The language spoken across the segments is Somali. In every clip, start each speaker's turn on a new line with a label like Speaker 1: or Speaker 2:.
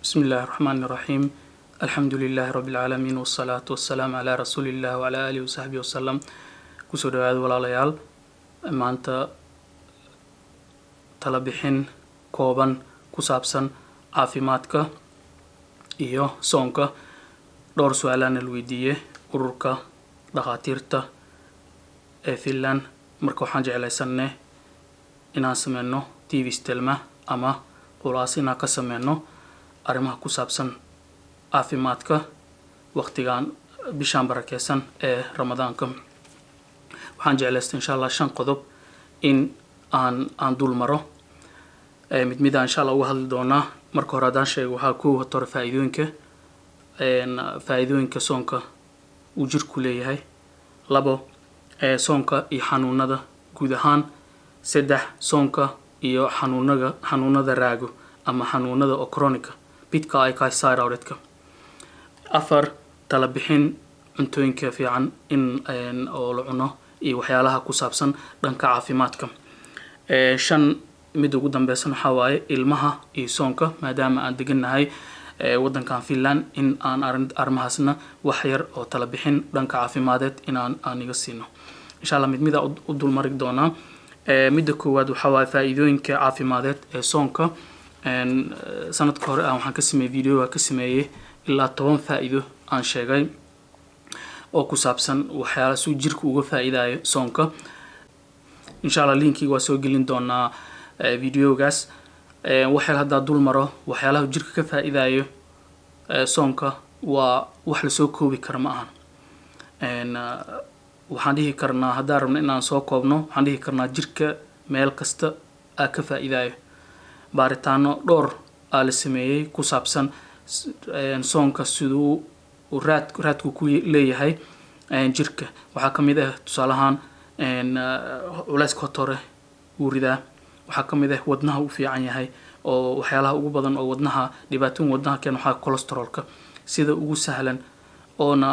Speaker 1: بسم الله الرحمن الرحيم. الحمد لله رب العالمين والصلاة والسلام على رسول الله وعلى آله وصحبه وسلم. kusoo dhawaada walaalayaal, maanta tala bixin kooban ku saabsan caafimaadka iyo soonka. dhowr su'aalaan la weydiiyey ururka dhakhaatiirta ee Finland. marka waxaan jeclaysanay inaan sameyno TV stelma ama khulaas inaan ka sameyno arrimaha ku saabsan caafimaadka waqtigan bishaan barakeysan ee ramadaanka. waxaan jeclaystay insha Allah 5 qodob in aan dul maro mid insha Allah uga hadli doonaa. marka hore hadaan sheego waxaa ku hor faa'iidooyinka soonka uu jirku leeyahay. 2 soonka iyo xanuunada guud ahaan. 3 soonka iyo xanuunada raago ama xanuunada chronic bidka ay ka thyroidka. 4 tala bixin cuntooyinka fiican in oo la cuno iyo waxyaalaha ku saabsan dhanka caafimaadka. 5 mid ugu dambaysan waxa waaye ilmaha iyo soonka, maadaama aan deganahay wadankan Finland, in aan arrimahaasna wax yar oo tala bixin dhanka caafimadeed in aan iga siino insha Allah. mid u dul mari doonaa. midda koowaad waxa waaye faa'iidooyinka caafimadeed ee soonka. sanadka hore waxaan ka sameeyay video ka sameeyay ilaa 10 faa'iido aan sheegay oo ku saabsan waxyaalaha soo jirka uga faa'iidayo soonka. insha Allah linkiga waa soo gelin doonaa videogaas. waxay hadda dul maro waxyaalaha jirka ka faa'iidayo soonka waa wax la soo koobi karo ma ahan. waxaan dhihi karnaa haddaan rabno inaan soo koobno, waxaan dhihi karnaa jirka meel kasta ka faa'iidayo. baaritaano dhowr la sameeyay ku saabsan soonka siduu raadku ku leeyahay jirka. waxaa ka mid ah tusaale ahaan culayska hore uu ridaa. waxaa ka mid ah wadnaha uu fiican yahay, oo waxyaalaha ugu badan oo wadnaha dhibaatooyin wadnaha keena waxaa cholesterolka. sida ugu sahlan oona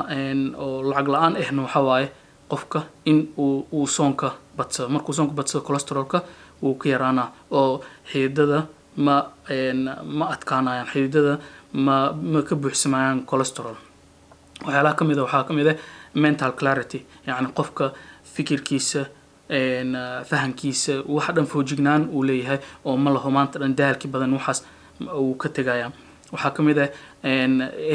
Speaker 1: oo lacag la'aan ahna waxa waaye qofka in uu soonka badsado. markuu soonka badsado cholesterolka wuu ka yaraanaa oo xididada ma adkaanayaan, xididada ma ka buuxsamayaan cholesterol. waxyaalaha ka mid ah waxaa ka mid ah mental clarity, yacni qofka fikirkiisa fahankiisa wax dhan foojignaan uu leeyahay oo ma laho maanta dhan daalki badan waxaas uu ka tagayaa. waxaa ka mid ah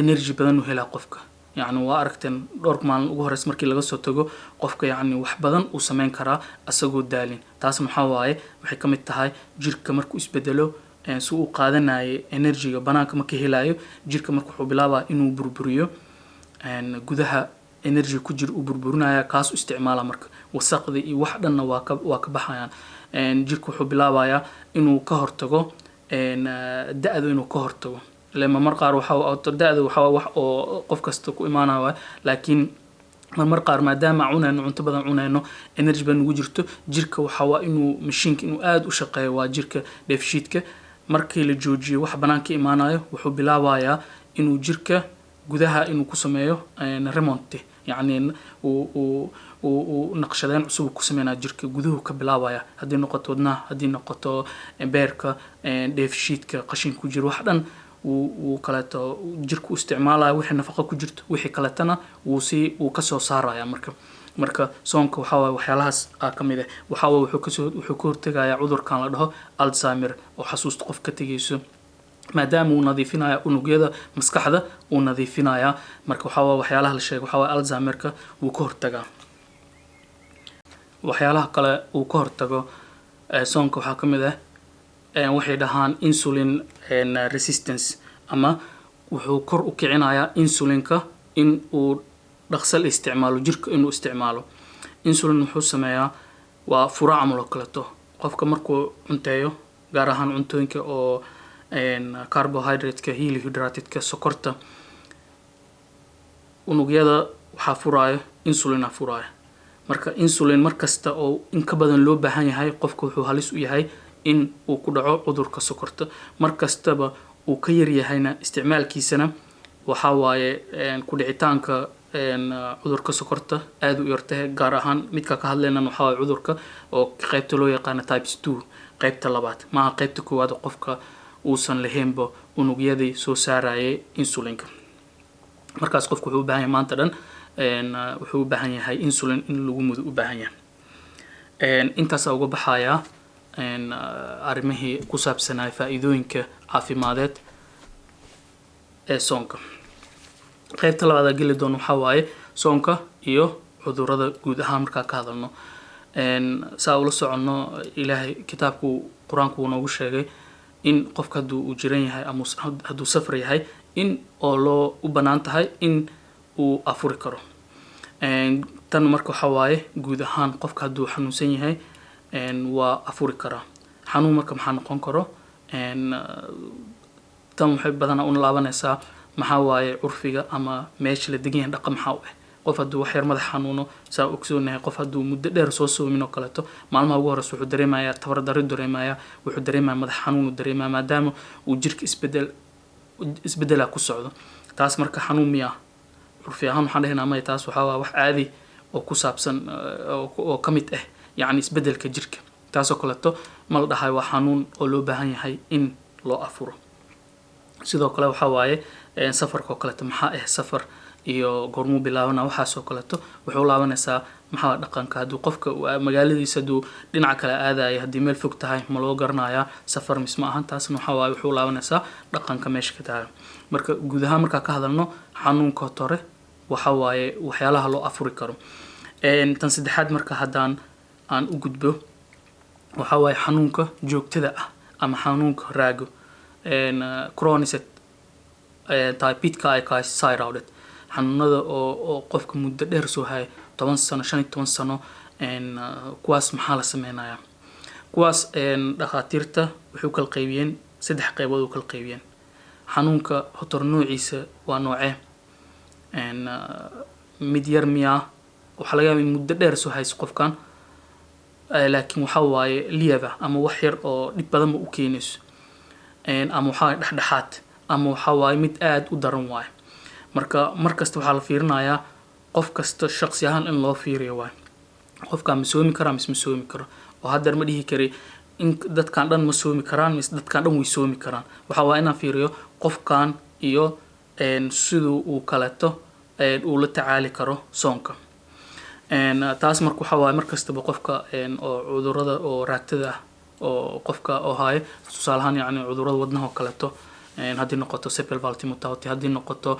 Speaker 1: energy badan uu helaa qofka. yacni waa aragteen dhowr maalin ugu horeysa markii laga soo tago qofka yacni wax badan uu sameyn karaa asagoo daalin. taas maxaa waaye waxay ka mid tahay jirka markuu isbedelo si uu qaadanayo energy-ga banaanka ma ka helayo. jirka marka wuxuu bilaabaa inuu burburiyo gudaha energy ku jira uu burburinaya, kaas u isticmaala marka wasaqda iyo wax dhanna waa ka baxayaan. jirka wuxuu bilaabayaa inuu ka hortago da'da, inuu ka hortago. lama mar qaar waxa da'da waxa wax oo qof kasta ku imaanayo, laakiin mar qaar maadaama cunayno cunto badan cunayno energy badan ugu jirto jirka waxa waa inuu mashiinka inuu aad u shaqeeyo. waa jirka dheefshiidka markii la joojiyo wax banaanka imaanayo wuxuu bilaabayaa inuu jirka gudaha inuu ku sameeyo remont, yacni uu naqshadeen cusub ku sameynaa jirka guduhu ka bilaabaya. haddii noqoto wadnaha, haddii noqoto beerka, dheefshiidka qashin ku jiro wax dhan uu kaleeto jirku isticmaalaya wixii nafaqo ku jirto, wixii kaleetana uu ka soo saaraya. marka soonka waxa waaye waxyaalahaas ka mid ah. waxa waaye wuxuu ka hortagayaa cudurkan la dhaho Alzheimer oo xasuusta qof ka tagayso, maadaama uu nadiifinaya unugyada maskaxda uu nadiifinaya. marka waxa waaye waxyaalaha la sheego waxa waaye Alzheimerka wuu ka hortagaa. waxyaalaha kale uu ka hortago soonka waxaa ka mid ah waxay dhahaan insulin resistance, ama wuxuu kor u kicinayaa insulinka in uu dhaqso la isticmaalo jirka inuu isticmaalo. insulin wuxuu sameeyaa waa fura camal oo kaleeto. qofka markuu cunteeyo gaar ahaan cuntooyinka oo carbohydrate-ka, hydrated-ka, sokorta, unugyada waxaa furaayo insulina furaayo. marka insulin markasta oo in ka badan loo baahan yahay qofka wuxuu halis u yahay in uu ku dhaco cudurka sokorta. markastaba uu ka yar yahayna isticmaalkiisana waxa waaye ku dhicitaanka cudurka sokorta aad u yartahay. gaar ahaan midka ka hadlaynana waxa waaye cudurka oo qaybta loo yaqaan type 2, qaybta labaad maaha qaybta koowaad. qofka uusan lahaynba unugyadii soo saarayay insulinka. markaas qofku wuxuu u baahan yahay maanta dhan wuxuu u baahan yahay insulin in lagu mudo u baahan yahay. intaas uga baxaya arrimihii ku saabsanaa faa'iidooyinka caafimadeed ee soonka. qaybta labaad geli doono waxa waaye soonka iyo cudurrada guud ahaan markaa ka hadalno. saa ula soconno ilaahay kitaabku qur-aanku uu noogu sheegay in qofka hadduu uu jiran yahay ama hadduu safar yahay in oo loo u bannaan tahay in uu afuri karo. tan marka waxa waaye guud ahaan qofka hadduu xanuunsan yahay waa afuri karaa. xanuun marka maxaa noqon karo? tan waxay badanaa una laabanaysaa maxaa waaye curfiga ama meesha la degan yahay dhaqan maxaa u qof hadduu wax yar madax xanuuno saa ogsoonahay qof hadduu muddo dheer soo soomin oo kaleeto maalmaha ugu horeysa wuxuu dareemayaa tabar darro dareemayaa, wuxuu dareemayaa madax xanuun dareemayaa maadaama uu jirka isbedela ku socdo. taas marka xanuun miyaa? curfi ahaan waxaan dhahaynaa maya, taas waxaa waa wax caadi oo ku saabsan oo ka mid yacni isbedelka jirka. taasoo kaleeto ma la dhahay waa xanuun oo loo baahan yahay in loo afuro. sidoo kale waxaa waaye safarka oo kaleeto maxaa safar iyo goormuu bilaabana waxaasoo kaleeto wuxuu laabanaysaa maxaa dhaqanka. hadduu qofka magaaladiisa hadduu dhinaca kale aadaya haddii meel fog tahay ma loo garanayaa safar mis ma ahan. taasna waxaa waaye wuxuu laabanaysaa dhaqanka meesha ka tahay. marka guud ahaan markaa ka hadalno xanuunka hore waxa waaye waxyaalaha loo afuri karo. tan saddexaad marka haddaan aan u gudbo waxa waaye xanuunka joogtada ah ama xanuunka raago chronic typicka ay ka thyroid xanuunada oo qofka muddo dheer soo haya 10 sano 15 sano kuwaas maxaa la sameynayaa? kuwaas dhakhaatiirta waxay kala qaybiyeen 3 qaybood oo kala qaybiyeen. xanuunka hotor noociisa waa noocee? mid yar miyaa waxa laga yaabaa muddo dheer soo hayso qofkan laakiin waxa waaye liaba ama wax yar oo dhib badan ma u keenayso ama waxa dhexdhexaad ama waxa waaye mid aad u daran waaye. marka markasta waxaa la fiirinayaa qof kasta shakhsi ahaan in loo fiiriyo waaye qofka ma soomi karaa mise ma soomi karo. oo hadda ma dhihi kari in dadkan dhan ma soomi karaan mise dadkan dhan way soomi karaan. waxa waa inaan fiiriyo qofkan iyo siduu uu kaleeto uu la tacaali karo soonka. taas marka waxa waaye markastaba qofka oo cudurrada oo raagtada ah oo qofka oo haya tusaale ahaan yacni cudurrada wadnaha oo kaleeto haddii noqoto cerebral palsy mortality haddii noqoto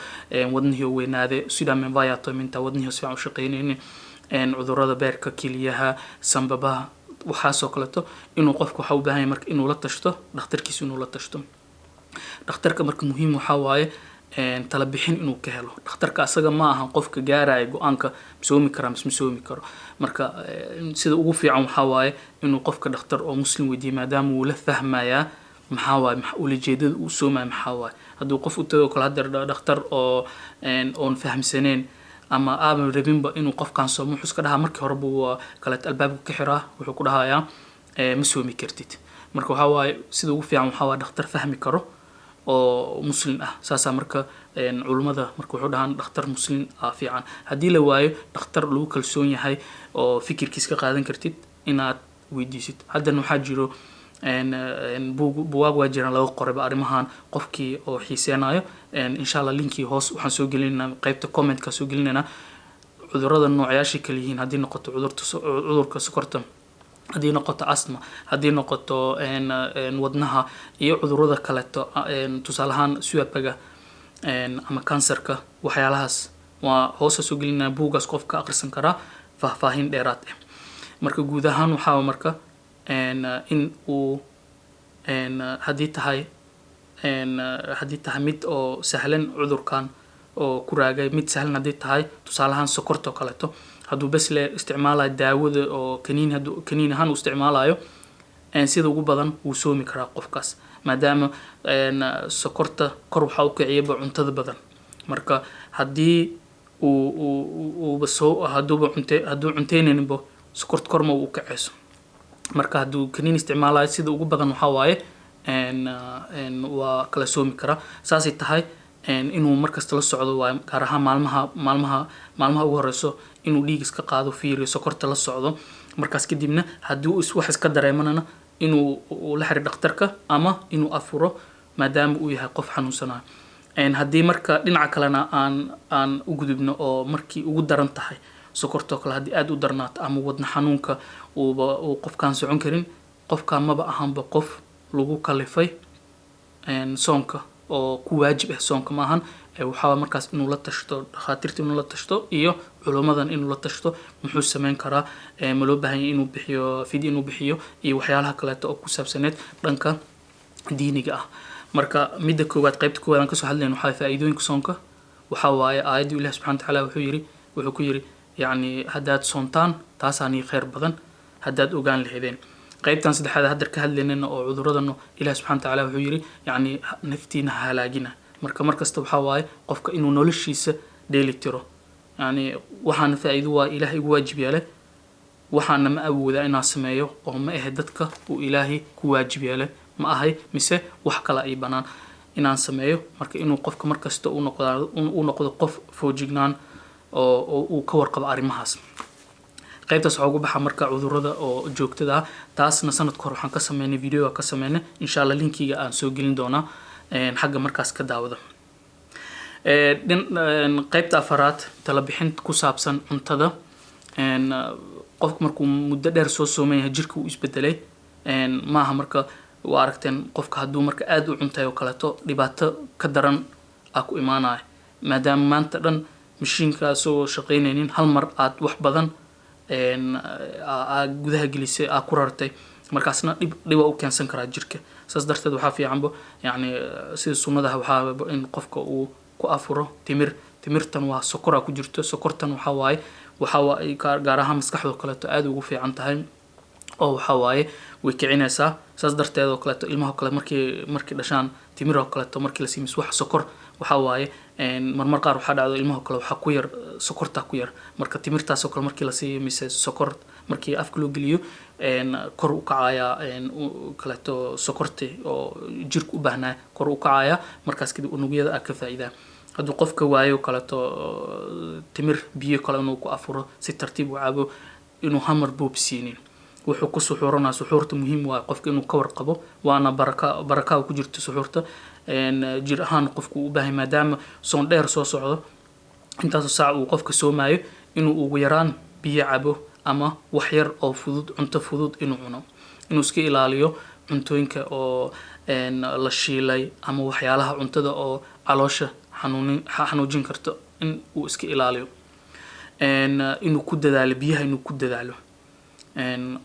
Speaker 1: wadnihii oo weynaade pseudomen viatominta wadnihii si fiican u shaqeynaynin cudurrada beerka kiliyaha sanbabaha waxaasoo kaleeto inuu qofku waxa u baahan yahay marka inuu la tashto dhakhtarkiisa inuu la tashto. dhakhtarka marka muhiim waxaa waaye tala bixin inuu ka helo. dhakhtarka asaga ma ahan qofka gaaraya go-aanka masoomi karaa mise ma soomi karo. marka sida ugu fiican waxaa waaye inuu qofka dhakhtar oo muslim weydiiyo maadaama uu la fahmayaa maxaa waaye ujeedada uu soomaya maxaa waaye. hadduu qof u tago kale hadda dhakhtar oo oon fahamsaneen ama aaban rabinba inuu qofkan soomo wuxuu iska dhahaa markii horeba waa kaleet albaabka ka xiraa wuxuu ku dhahayaa ma soomi kartid. marka waxaa waaye sida ugu fiican waxaa waaye dhakhtar fahmi karo oo muslim ah. saasaa marka culimada marka wuxuu dhahaan dhakhtar muslim fiican. haddii la waayo dhakhtar lagu kalsoon yahay oo fikirkiis ka qaadan kartid inaad weydiisid. haddana waxaa jiro buwaag waa jiraan laga qorayba arrimahan qofkii oo xiiseenayo insha allah linkii hoos waxaan soo gelinaynaa qaybta commentka soo gelinaynaa cudurrada noocyaasha kala yihiin haddii noqoto cudurka sokorta haddii noqoto asma haddii noqoto wadnaha iyo cudurrada kaleeto tusaale ahaan suabaga ama kansarka waxyaalahaas waa hoosa soo gelinaa buugaas qofka akhrisan karaa faahfaahin dheeraad marka guud ahaan waxaa marka in uu haddii tahay mid oo sahlan cudurkan oo ku raagay mid sahlan haddii tahay tusaale ahaan sokorta oo kaleeto hadduu bes le isticmaalayo daawada oo kaniin ahaan uu isticmaalayo sida ugu badan wuu soomi karaa qofkaas maadaama sokorta kor waxaa u kiciyaba cuntada badan. marka haddii hadduu cunteynaynba sokorta korma u kaceyso. marka hadduu kaniin isticmaalayo sida ugu badan waxaa waaye waa kala soomi karaa. saasay tahay inuu markasta la socdo waa gaar ahaan maalmaha ugu horeyso inuu dhiig iska qaado fiiriyo sokorta la socdo. markaas kadibna haddii wax iska dareemanana inuu la xiriir dhakhtarka ama inuu afuro maadaama uu yahay qof xanuunsanayo. haddii marka dhinaca kalena aan u gudubno oo markii ugu daran tahay sokortoo kale haddii aad u darnaato ama wadna xanuunka uu qofkaan socon karin, qofkaan maba ahanba qof lagu kalifay soonka oo ku waajib ah soonka maahan. waxaa markaas inuu la tashto dhakhaatiirta, inuu la tashto iyo culummadan inuu la tashto muxuu sameyn karaa, ma loo baahan yahay inuu bixiyo fidyo inuu bixiyo iyo waxyaalaha kaleeto oo ku saabsaneed dhanka diiniga ah. marka midda koowaad qaybta koowaad aan kasoo hadlayno waxaa faa'iidooyinka soonka. waxaa waaye aayadii ilaah subxana watacaala wuxuu ku yiri yacni haddaad soontaan taasaanii khayr badan haddaad ogaan lahaydeen. qaybtan saddexaad haddar ka hadlaynana oo cuduradana ilaah subxana watacaala wuxuu yiri yacni naftiina ha halaagina. marka markasta waxaa waaye qofka inuu noloshiisa dheeli tiro, yacni waxaana faa'iido waa ilaahay igu waajib yeelay, waxaana ma awoodaa inaan sameeyo oo ma ahe dadka uu ilaahay ku waajib yeelay ma ahay, mise wax kale ay banaan inaan sameeyo. marka inuu qofka markasta uu noqdo qof foojignaan oo uu ka warqabo arrimahaas. qaybtaas waxaa ugu baxa marka cudurrada oo joogtada ah. taasna sanadka hore waxaan ka sameynay video ka sameynay, insha Allah linkiga aan soo gelin doonaa xagga markaas ka daawada. qaybta afaraad tala bixin ku saabsan cuntada. qofku markuu muddo dheer soo sooman yahay jirka uu isbedelay, maaha marka waa aragteen qofka hadduu marka aad u cuntay oo kaleeto dhibaato ka daran aa ku imaanaya, maadaama maanta dhan mashiinkaasoo shaqaynaynin hal mar aad wax badan gudaha gelisay aa ku rartay, markaasna dhiba u keensan karaa jirka. saas darteed waxaa fiicanba yacni sida sunnadaha waxaa in qofka uu ku afuro timirtan waa sokoraa ku jirto. sokortan waxaa waaye gaar ahaan maskaxdoo kaleeto aad ugu fiican tahay oo waxaa waaye way kicinaysaa. saas darteed oo kaleeto ilmaha kale markii dhashaan timir oo kaleeto markii la siimis wax sokor waxaa waaye marmar qaar waxaa dhacdo ilmaha kale waxaa ku yar sokorta ku yar, marka timirtaasoo kale markii la siiyo mise sokor markii afka loo geliyo kor u kacaya kaleeto sokorti oo jirka u baahnaa kor u kacaya, markaas kadib unugyada aa ka faa'iidaa. hadduu qofka waayo kaleeto timir biyo kale inuu ku afuro si tartiib u cabo, inuu hamar boobsiinin wuxuu ku suxuuranaa. suxuurta muhiim waa qofka inuu ka warqabo, waana baraka ku jirto suxuurta jir ahaan qofku u baahay maadaama soon dheer soo socdo intaasoo saac uu qofka soomaayo inuu ugu yaraan biyo cabo ama wax yar oo fudud, cunto fudud inuu cuno, inuu iska ilaaliyo cuntooyinka oo la shiilay ama waxyaalaha cuntada oo caloosha xanuujin karto in uu iska ilaaliyo, inuu ku dadaalo biyaha, inuu ku dadaalo.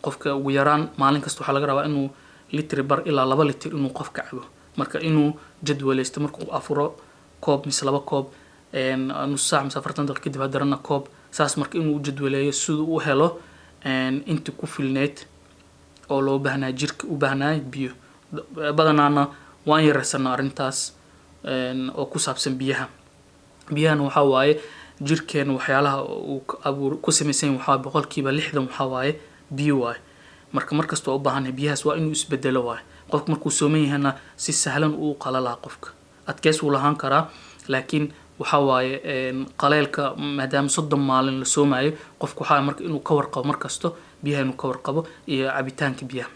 Speaker 1: qofka ugu yaraan maalin kasta waxaa laga rabaa inuu litri bar ilaa 2 litir inuu qofka cabo. marka inuu jadwalaysto markuu afuro koob mise 2 koob, nus saac mise 40 daqiiqo kadib hadarana koob, saas marka inuu jadwaleeyo siduu u helo inta ku filneed oo loo baahnaa jirka u baahnaa biyo. badanaana waan yaraysanaa arrintaas oo ku saabsan biyahana waxaa waaye jirkeena waxyaalaha uu ku samaysan yahay waxaa boqolkiiba 60 waxaa waaye biyo waaye. marka markasta oo u baahan biyahaas waa inuu isbedelo waaye. qofka markuu sooman yahayna si sahlan uu qalalaa, qofka adkeys uu lahaan karaa, laakiin waxaa waaye qaleelka maadaama 30 maalin la soomaayo qofka waxaa marka inuu ka warqabo markasto biyaha inuu ka warqabo iyo cabitaanka biyaha.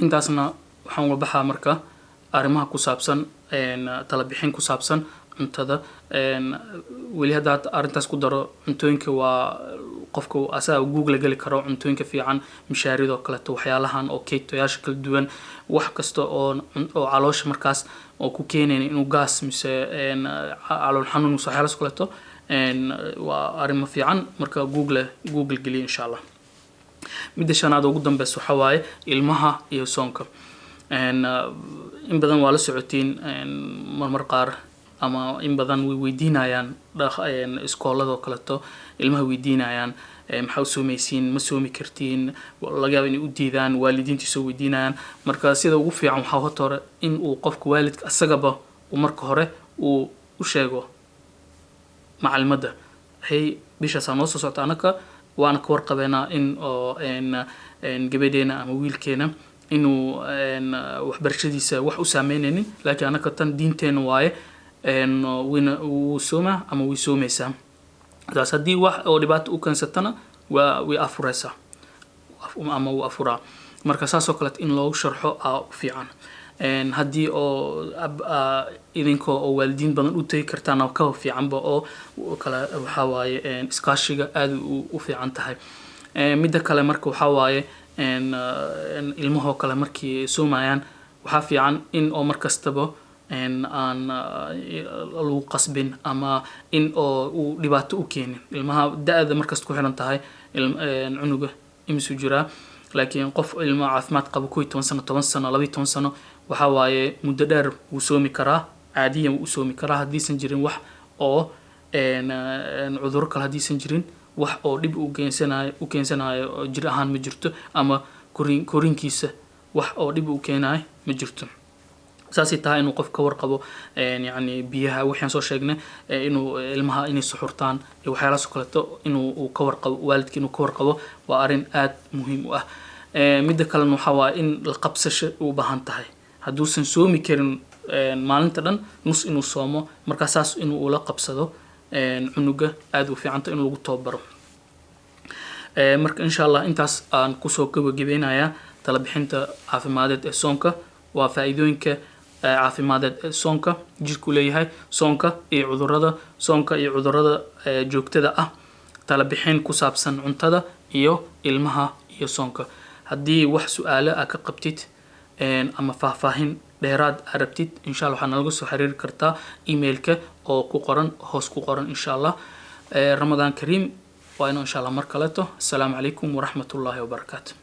Speaker 1: intaasna waxaan uga baxaa marka arrimaha ku saabsan tala bixin ku saabsan cuntada. weli haddaad arrintaas ku daro cuntooyinka waa qofka asaga google gali karo cuntooyinka fiican, mishaaridoo kaleeto waxyaalahan oo keetoyaasha kala duwan, wax kasta oo caloosha markaas oo ku keenayna inuu gaas mise calool xanuun mise waxyaalahaas kaleeto waa arrimo fiican. marka google geliya insha Allah. midda shanaad ugu dambeysa waxaa waaye ilmaha iyo soonka. in badan waa la socotiin marmar qaar ama in badan way weydiinayaan iskooladoo kaleeto ilmaha weydiinayaan maxaa u soomaysiin, ma soomi kartiin, laga yaabo inay u diidaan, waalidiintii soo weydiinayaan. marka sida ugu fiican waxaa hore in uu qofka waalidka asagaba uu marka hore uu u sheego macallimada, hey bishaasaa noo soo socota anaka waana ka warqabeynaa in gabadheena ama wiilkeena inuu waxbarashadiisa wax u saameynaynin, laakiin anaka tan diinteena waaye wuu soomaa ama way soomaysaa. taas haddii wax oo dhibaato u keensatana way afuraysaa ama wuu afuraa. marka saasoo kaleet in loogu sharxo aa fiican. haddii oo idinkoo oo waalidiin badan u tegi kartaan oo ka fiicanba oo kale waxaa waaye iskaashiga aad u fiican tahay. midda kale marka waxaa waaye ilmahoo kale markii soomayaan waxaa fiican in oo markastaba aan lagu qasbin ama in oo uu dhibaato u keenin ilmaha da-da markasta ku xiran tahay cunuga imisu jiraa. laakiin qof ilmo caafimaad qabo 11 sano 10 sano 12 sano waxaa waaye muddo dheer wuu soomi karaa caadiyan wuu soomi karaa haddiisan jirin wax oo cudurro kale haddiisan jirin wax oo dhib u keensanayo jir ahaan ma jirto ama korinkiisa wax oo dhib u keenayo ma jirto. saasay tahay inuu qof ka warqabo yani biyaha waxaan soo sheegnay inuu ilmaha inay suxurtaan iyo waxyaalahaas kaleeto inuu ka warqabo waalidka inuu ka warqabo waa arrin aad muhiim u ah. midda kalena waxaa waaye in la qabsasho u baahan tahay hadduusan soomi karin maalinta dhan nus inuu soomo markaa saas inuu ula qabsado cunuga aad u fiicanta in lagu tababaro. marka insha allah intaas aan kusoo gabagabeynayaa tala bixinta caafimadeed ee soonka waa faa'iidooyinka caafimadeed ee soonka jirku leeyahay soonka iyo cudurrada joogtada ah tala bixin ku saabsan cuntada iyo ilmaha iyo soonka. haddii wax su'aalo ah ka qabtid ama faahfaahin dheeraad aad rabtid insha allah waxaa nalaga soo xiriiri kartaa emailka oo ku qoran hoos ku qoran insha allah. ramadaan kariim waa inuu insha allah mar kaleeto. assalaamu calaykum waraxmatullaahi wabarakaatu.